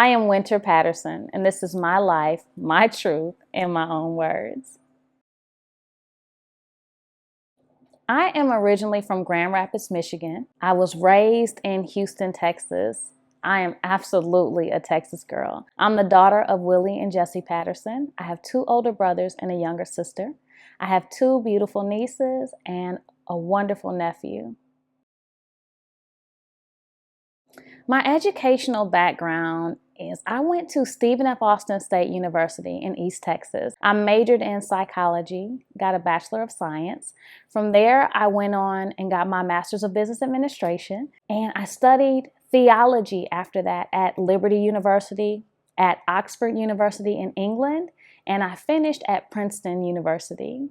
I am Wynter Patterson, and this is my life, my truth, in my own words. I am originally from Grand Rapids, Michigan. I was raised in Houston, Texas. I am absolutely a Texas girl. I'm the daughter of Willie and Jesse Patterson. I have 2 older brothers and a younger sister. I have 2 beautiful nieces and a wonderful nephew. My educational background is I went to Stephen F. Austin State University in East Texas. I majored in psychology, got a Bachelor of Science. From there, I went on and got my Master's of Business Administration, and I studied theology after that at Liberty University, at Oxford University in England, and I finished at Princeton University.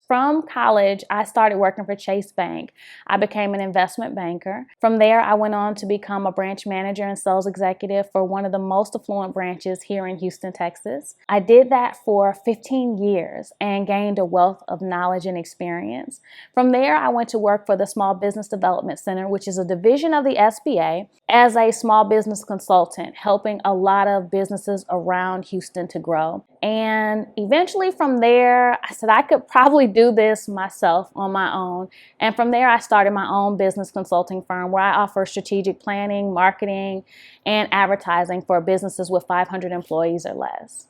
From college, I started working for Chase Bank. I became an investment banker. From there, I went on to become a branch manager and sales executive for one of the most affluent branches here in Houston, Texas. I did that for 15 years and gained a wealth of knowledge and experience. From there, I went to work for the Small Business Development Center, which is a division of the SBA, as a small business consultant, helping a lot of businesses around Houston to grow. And eventually from there, I said I could probably do this myself on my own. And from there, I started my own business consulting firm where I offer strategic planning, marketing, and advertising for businesses with 500 employees or less.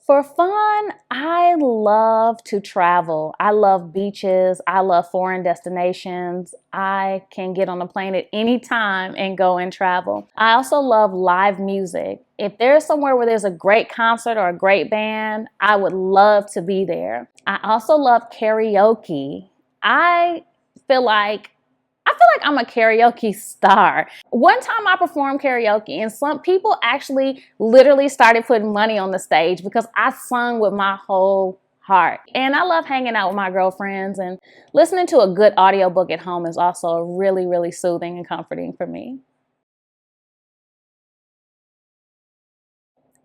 For fun, I love to travel. I love beaches. I love foreign destinations. I can get on a plane at any time and go and travel. I also love live music. If there's somewhere where there's a great concert or a great band, I would love to be there. I also love karaoke. I feel like I'm a karaoke star. One time I performed karaoke and some people actually literally started putting money on the stage because I sung with my whole heart. And I love hanging out with my girlfriends, and listening to a good audiobook at home is also really, really soothing and comforting for me.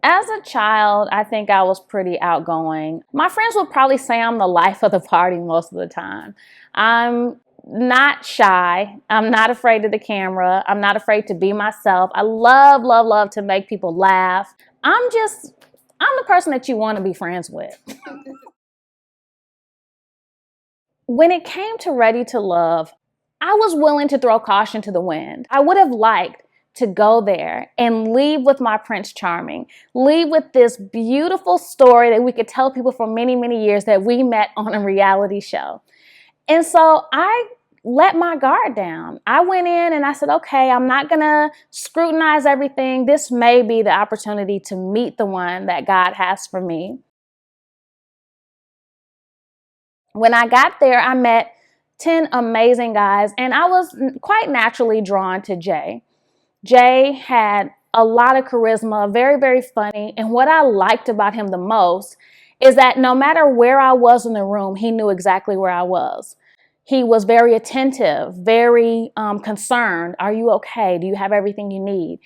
As a child, I think I was pretty outgoing. My friends would probably say I'm the life of the party most of the time. I'm not shy. I'm not afraid of the camera. I'm not afraid to be myself. I love, love, love to make people laugh. I'm the person that you want to be friends with. When it came to Ready to Love, I was willing to throw caution to the wind. I would have liked to go there and leave with my Prince Charming, leave with this beautiful story that we could tell people for many, many years that we met on a reality show. And so I let my guard down. I went in and I said, okay, I'm not going to scrutinize everything. This may be the opportunity to meet the one that God has for me. When I got there, I met 10 amazing guys, and I was quite naturally drawn to Jay. Jay had a lot of charisma, very, very funny. And what I liked about him the most is that no matter where I was in the room, he knew exactly where I was. He was very attentive, very concerned. Are you okay? Do you have everything you need?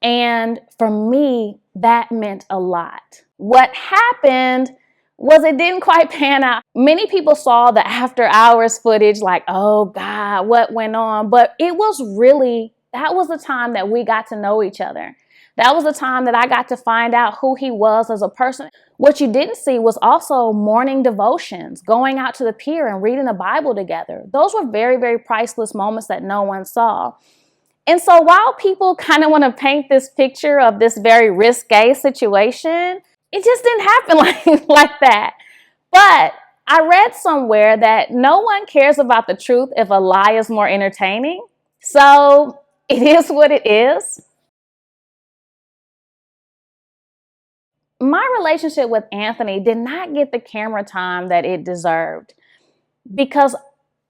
And for me, that meant a lot. What happened was it didn't quite pan out. Many people saw the after hours footage like, oh God, what went on? But that was the time that we got to know each other. That was the time that I got to find out who he was as a person. What you didn't see was also morning devotions, going out to the pier and reading the Bible together. Those were very, very priceless moments that no one saw. And so while people kind of want to paint this picture of this very risque situation, it just didn't happen like that. But I read somewhere that no one cares about the truth if a lie is more entertaining. So it is what it is. My relationship with Anthony did not get the camera time that it deserved, because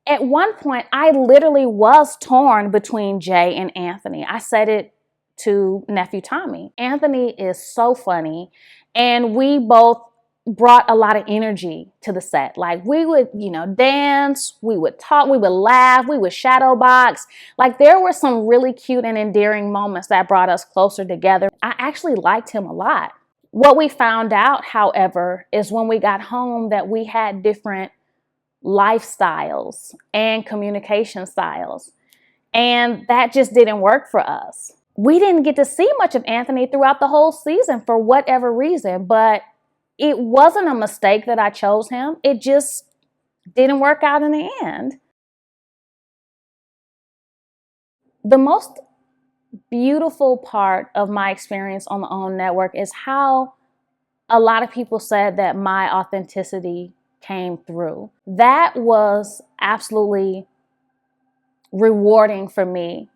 at one point I literally was torn between Jay and Anthony. I said it to nephew Tommy. Anthony is so funny, and we both brought a lot of energy to the set. Like we would, dance, we would talk, we would laugh, we would shadow box. Like there were some really cute and endearing moments that brought us closer together. I actually liked him a lot. What we found out, however, is when we got home that we had different lifestyles and communication styles. And that just didn't work for us. We didn't get to see much of Anthony throughout the whole season for whatever reason, but it wasn't a mistake that I chose him. It just didn't work out in the end. The most beautiful part of my experience on the OWN network is how a lot of people said that my authenticity came through. That was absolutely rewarding for me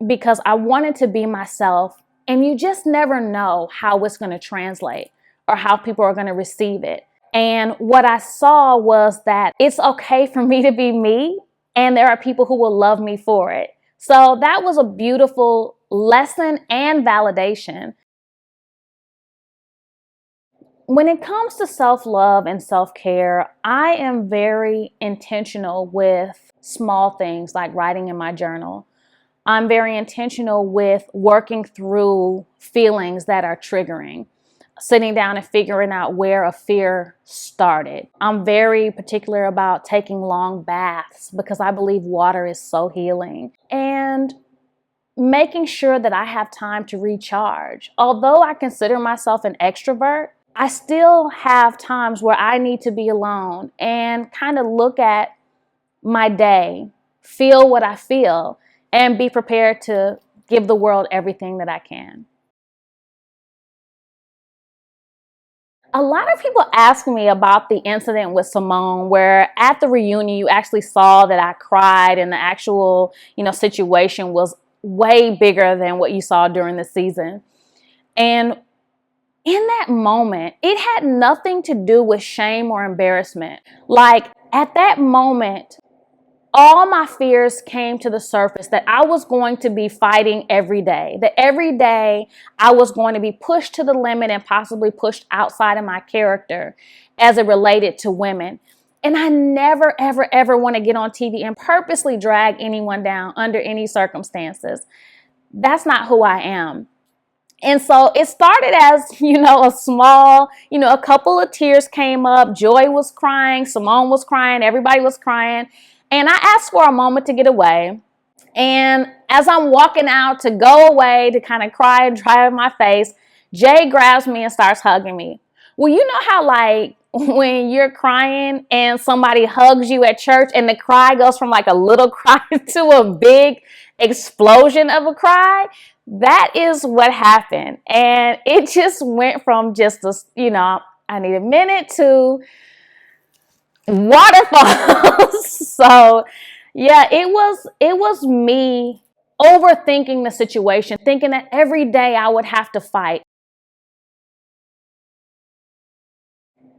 because I wanted to be myself, and you just never know how it's going to translate or how people are going to receive it. And what I saw was that it's okay for me to be me, and there are people who will love me for it. So that was a beautiful lesson and validation. When it comes to self-love and self-care, I am very intentional with small things like writing in my journal. I'm very intentional with working through feelings that are triggering, sitting down and figuring out where a fear started. I'm very particular about taking long baths because I believe water is so healing. And making sure that I have time to recharge. Although I consider myself an extrovert, I still have times where I need to be alone and kind of look at my day, feel what I feel, and be prepared to give the world everything that I can. A lot of people ask me about the incident with Symone, where at the reunion you actually saw that I cried, and the actual, situation was way bigger than what you saw during the season. And in that moment, it had nothing to do with shame or embarrassment. Like at that moment, all my fears came to the surface that I was going to be fighting every day, that every day I was going to be pushed to the limit and possibly pushed outside of my character as it related to women. And I never, ever, ever want to get on TV and purposely drag anyone down under any circumstances. That's not who I am. And so it started as, a small, a couple of tears came up. Joy was crying. Symone was crying. Everybody was crying. And I asked for a moment to get away. And as I'm walking out to go away to kind of cry and dry my face, Jay grabs me and starts hugging me. Well, you know how like when you're crying and somebody hugs you at church and the cry goes from like a little cry to a big explosion of a cry? That is what happened. And it just went from just I need a minute to waterfalls. So yeah, it was me overthinking the situation, thinking that every day I would have to fight.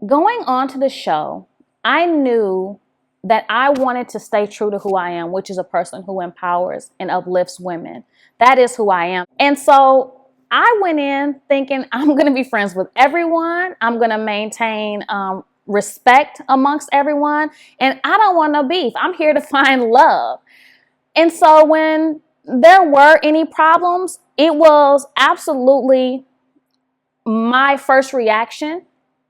Going on to the show, I knew that I wanted to stay true to who I am, which is a person who empowers and uplifts women. That is who I am. And so I went in thinking I'm going to be friends with everyone. I'm going to maintain respect amongst everyone. And I don't want no beef. I'm here to find love. And so when there were any problems, it was absolutely my first reaction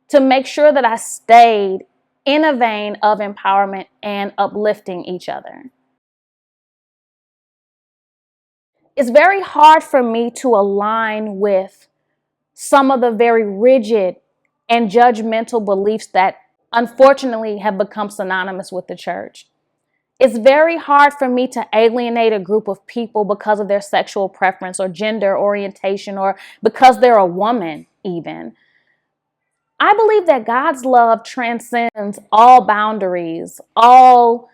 to make sure that I stayed in a vein of empowerment and uplifting each other. It's very hard for me to align with some of the very rigid and judgmental beliefs that unfortunately have become synonymous with the church. It's very hard for me to alienate a group of people because of their sexual preference or gender orientation or because they're a woman even. I believe that God's love transcends all boundaries, all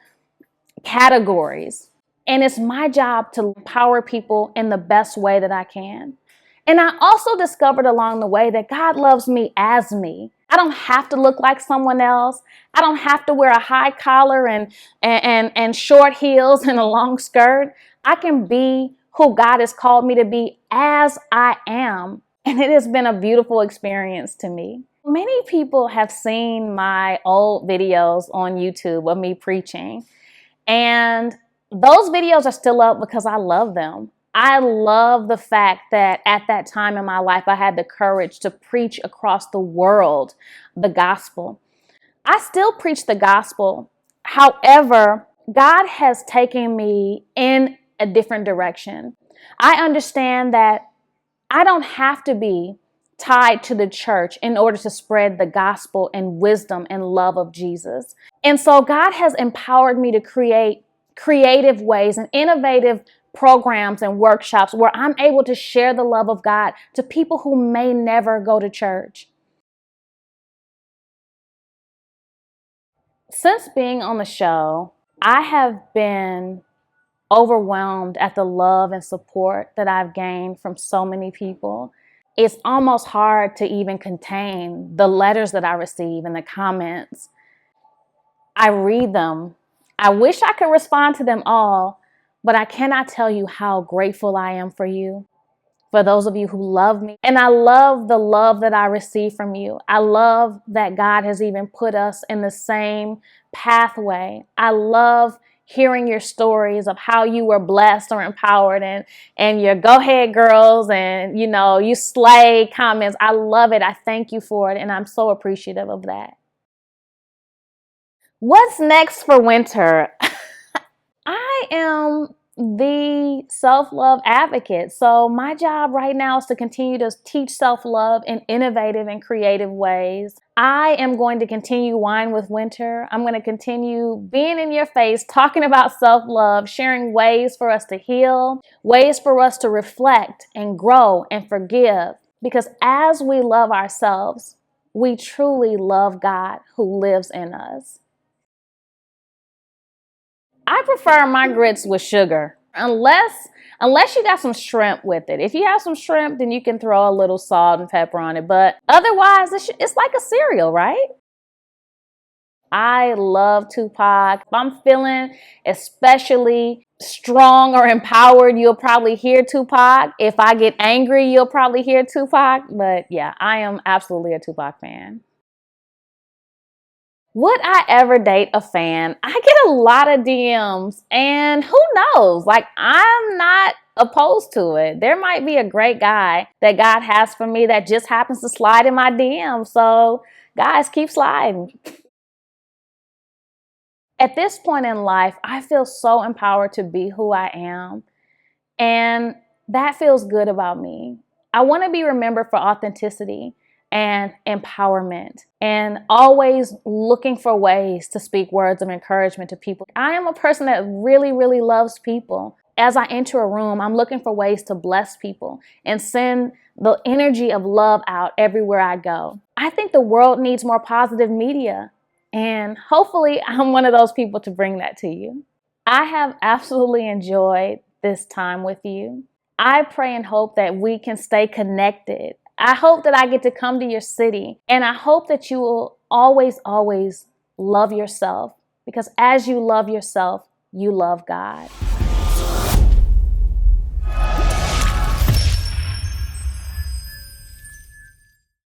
categories. And it's my job to empower people in the best way that I can. And I also discovered along the way that God loves me as me. I don't have to look like someone else. I don't have to wear a high collar and short heels and a long skirt. I can be who God has called me to be as I am. And it has been a beautiful experience to me. Many people have seen my old videos on YouTube of me preaching. And those videos are still up because I love them. I love the fact that at that time in my life, I had the courage to preach across the world the gospel. I still preach the gospel. However, God has taken me in a different direction. I understand that I don't have to be tied to the church in order to spread the gospel and wisdom and love of Jesus. And so God has empowered me to create creative ways and innovative programs and workshops where I'm able to share the love of God to people who may never go to church. Since being on the show, I have been overwhelmed at the love and support that I've gained from so many people. It's almost hard to even contain the letters that I receive and the comments. I read them. I wish I could respond to them all, but I cannot tell you how grateful I am for you, for those of you who love me. And I love the love that I receive from you. I love that God has even put us in the same pathway. I love hearing your stories of how you were blessed or empowered and your go ahead girls and you slay comments. I love it. I thank you for it. And I'm so appreciative of that. What's next for Wynter? I am the self-love advocate. So my job right now is to continue to teach self-love in innovative and creative ways. I am going to continue Wine with Wynter. I'm going to continue being in your face, talking about self-love, sharing ways for us to heal, ways for us to reflect and grow and forgive. Because as we love ourselves, we truly love God who lives in us. I prefer my grits with sugar, unless you got some shrimp with it. If you have some shrimp, then you can throw a little salt and pepper on it. But otherwise, it's like a cereal, right? I love Tupac. If I'm feeling especially strong or empowered, you'll probably hear Tupac. If I get angry, you'll probably hear Tupac. But yeah, I am absolutely a Tupac fan. Would I ever date a fan? I get a lot of DMs, and who knows? Like, I'm not opposed to it. There might be a great guy that God has for me that just happens to slide in my DM. So, guys, keep sliding. At this point in life, I feel so empowered to be who I am. And that feels good about me. I want to be remembered for authenticity and empowerment and always looking for ways to speak words of encouragement to people. I am a person that really, really loves people. As I enter a room, I'm looking for ways to bless people and send the energy of love out everywhere I go. I think the world needs more positive media, and hopefully I'm one of those people to bring that to you. I have absolutely enjoyed this time with you. I pray and hope that we can stay connected. I hope that I get to come to your city, and I hope that you will always, always love yourself, because as you love yourself, you love God.